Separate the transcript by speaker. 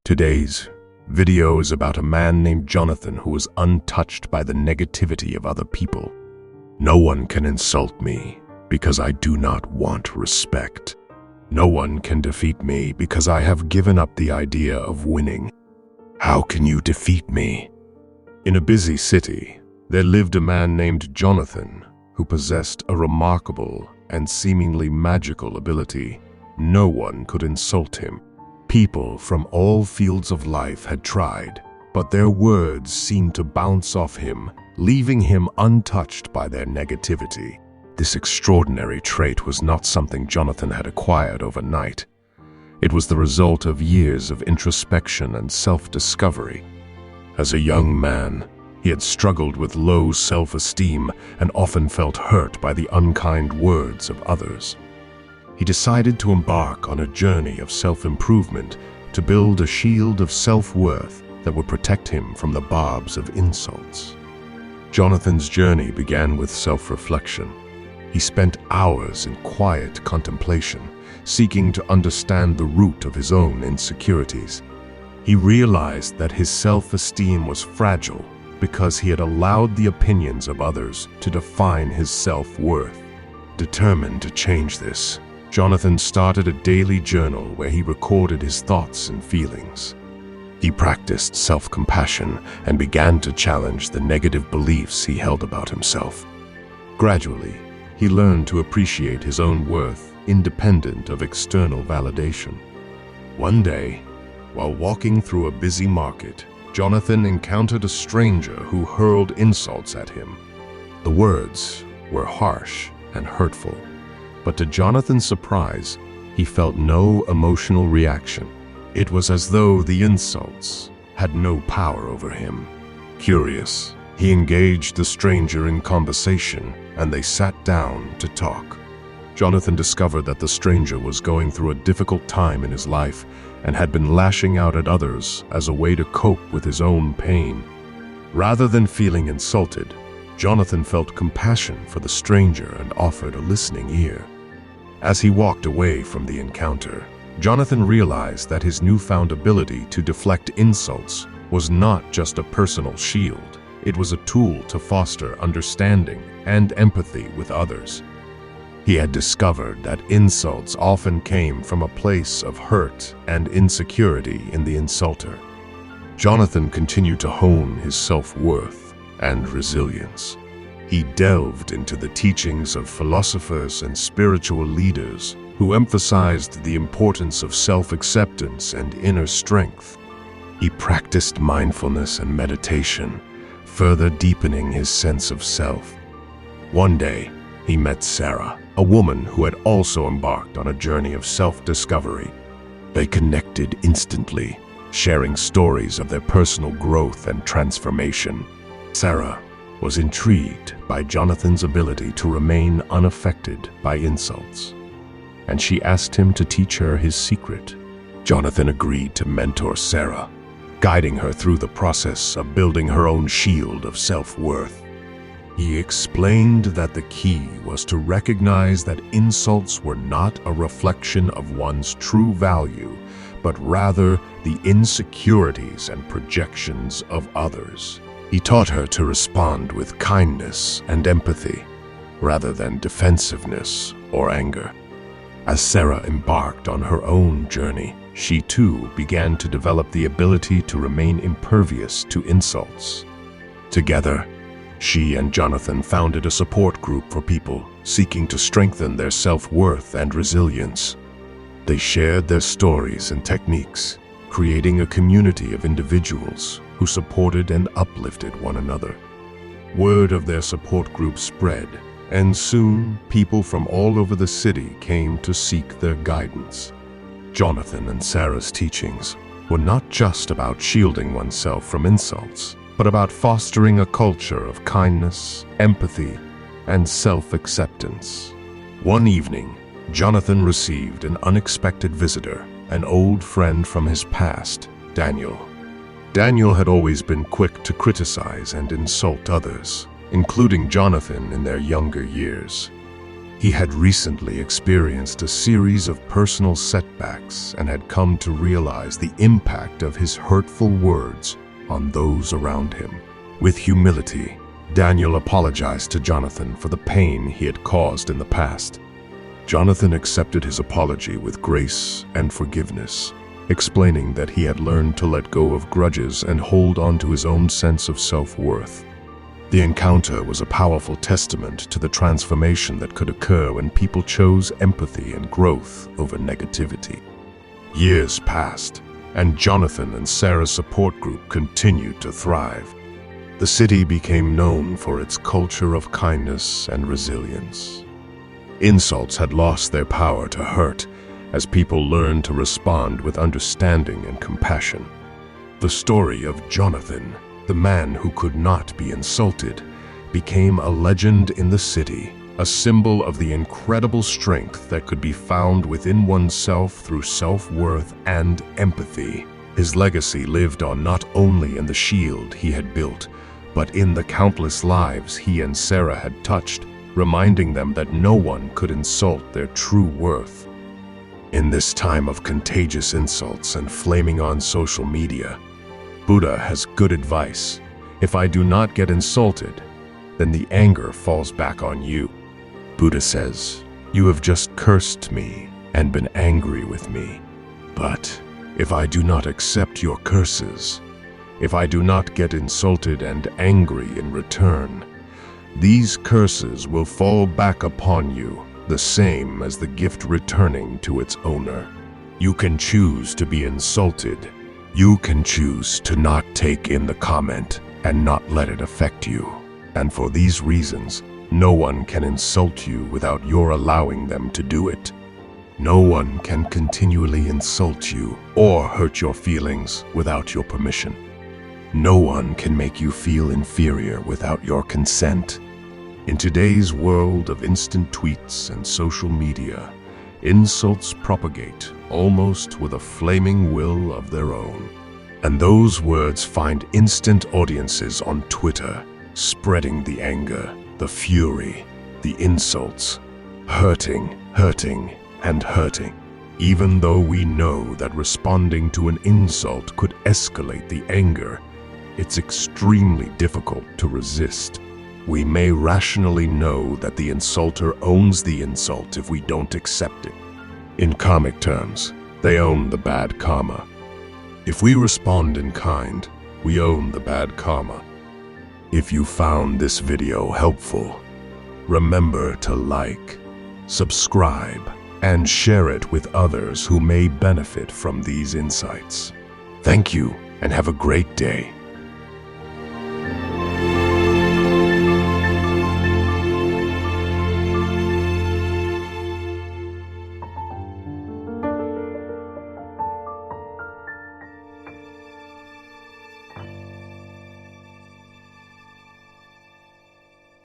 Speaker 1: Today's video is about a man named Jonathan who was untouched by the negativity of other people. No one can insult me because I do not want respect. No one can defeat me because I have given up the idea of winning. How can you defeat me? In a busy city, there lived a man named Jonathan who possessed a remarkable and seemingly magical ability. No one could insult him. People from all fields of life had tried, but their words seemed to bounce off him, leaving him untouched by their negativity. This extraordinary trait was not something Jonathan had acquired overnight. It was the result of years of introspection and self-discovery. As a young man, he had struggled with low self-esteem and often felt hurt by the unkind words of others. He decided to embark on a journey of self-improvement to build a shield of self-worth that would protect him from the barbs of insults. Jonathan's journey began with self-reflection. He spent hours in quiet contemplation, seeking to understand the root of his own insecurities. He realized that his self-esteem was fragile because he had allowed the opinions of others to define his self-worth. Determined to change this, Jonathan started a daily journal where he recorded his thoughts and feelings. He practiced self-compassion and began to challenge the negative beliefs he held about himself. Gradually, he learned to appreciate his own worth, independent of external validation. One day, while walking through a busy market, Jonathan encountered a stranger who hurled insults at him. The words were harsh and hurtful, but to Jonathan's surprise, he felt no emotional reaction. It was as though the insults had no power over him. Curious, he engaged the stranger in conversation, and they sat down to talk. Jonathan discovered that the stranger was going through a difficult time in his life and had been lashing out at others as a way to cope with his own pain. Rather than feeling insulted, Jonathan felt compassion for the stranger and offered a listening ear. As he walked away from the encounter, Jonathan realized that his newfound ability to deflect insults was not just a personal shield. It was a tool to foster understanding and empathy with others. He had discovered that insults often came from a place of hurt and insecurity in the insulter. Jonathan continued to hone his self-worth and resilience. He delved into the teachings of philosophers and spiritual leaders who emphasized the importance of self-acceptance and inner strength. He practiced mindfulness and meditation, further deepening his sense of self. One day, he met Sarah, a woman who had also embarked on a journey of self-discovery. They connected instantly, sharing stories of their personal growth and transformation. Sarah was intrigued by Jonathan's ability to remain unaffected by insults, and she asked him to teach her his secret. Jonathan agreed to mentor Sarah, guiding her through the process of building her own shield of self-worth. He explained that the key was to recognize that insults were not a reflection of one's true value, but rather the insecurities and projections of others. He taught her to respond with kindness and empathy, rather than defensiveness or anger. As Sarah embarked on her own journey, she too began to develop the ability to remain impervious to insults. Together, she and Jonathan founded a support group for people seeking to strengthen their self-worth and resilience. They shared their stories and techniques, creating a community of individuals who supported and uplifted one another. Word of their support group spread, and soon people from all over the city came to seek their guidance. Jonathan and Sarah's teachings were not just about shielding oneself from insults, but about fostering a culture of kindness, empathy, and self-acceptance. One evening, Jonathan received an unexpected visitor, an old friend from his past, Daniel. Daniel had always been quick to criticize and insult others, including Jonathan in their younger years. He had recently experienced a series of personal setbacks and had come to realize the impact of his hurtful words on those around him. With humility, Daniel apologized to Jonathan for the pain he had caused in the past. Jonathan accepted his apology with grace and forgiveness, explaining that he had learned to let go of grudges and hold on to his own sense of self-worth. The encounter was a powerful testament to the transformation that could occur when people chose empathy and growth over negativity. Years passed, and Jonathan and Sarah's support group continued to thrive. The city became known for its culture of kindness and resilience. Insults had lost their power to hurt as people learned to respond with understanding and compassion. The story of Jonathan, the man who could not be insulted, became a legend in the city, a symbol of the incredible strength that could be found within oneself through self-worth and empathy. His legacy lived on not only in the shield he had built, but in the countless lives he and Sarah had touched, reminding them that no one could insult their true worth. In this time of contagious insults and flaming on social media, Buddha has good advice. If I do not get insulted, then the anger falls back on you. Buddha says, you have just cursed me and been angry with me. But if I do not accept your curses, if I do not get insulted and angry in return, these curses will fall back upon you, the same as the gift returning to its owner. You can choose to be insulted. You can choose to not take in the comment and not let it affect you. And for these reasons, no one can insult you without your allowing them to do it. No one can continually insult you or hurt your feelings without your permission. No one can make you feel inferior without your consent. In today's world of instant tweets and social media, insults propagate almost with a flaming will of their own. And those words find instant audiences on Twitter, spreading the anger, the fury, the insults, hurting, and hurting. Even though we know that responding to an insult could escalate the anger, it's extremely difficult to resist. We may rationally know that the insulter owns the insult if we don't accept it. In karmic terms, they own the bad karma. If we respond in kind, we own the bad karma. If you found this video helpful, remember to like, subscribe, and share it with others who may benefit from these insights. Thank you, and have a great day.